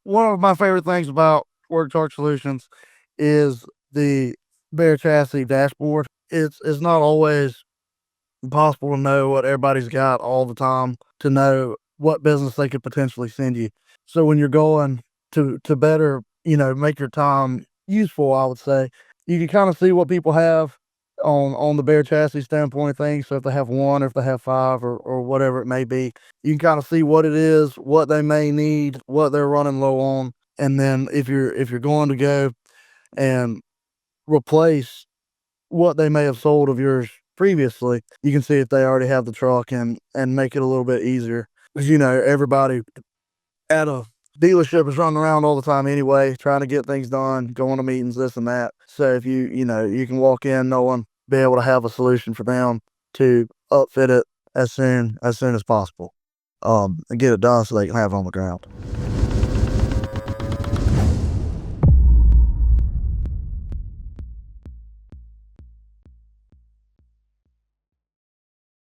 One of my favorite things about Work Torque Solutions is the bare chassis dashboard. It's not always possible to know what everybody's got all the time, to know what business they could potentially send you. So when you're going to better, make your time useful, I would say, you can kind of see what people have on the bare chassis standpoint of things. So if they have one, or if they have five, or whatever it may be, you can kind of see what it is, what they may need, what they're running low on. And then if you're going to go and replace what they may have sold of yours previously, you can see if they already have the truck, and make it a little bit easier. Because everybody at a dealership is running around all the time anyway, trying to get things done, going to meetings, this and that. So if you can walk in knowing, be able to have a solution for them to upfit it as soon as possible, and get it done so they can have it on the ground.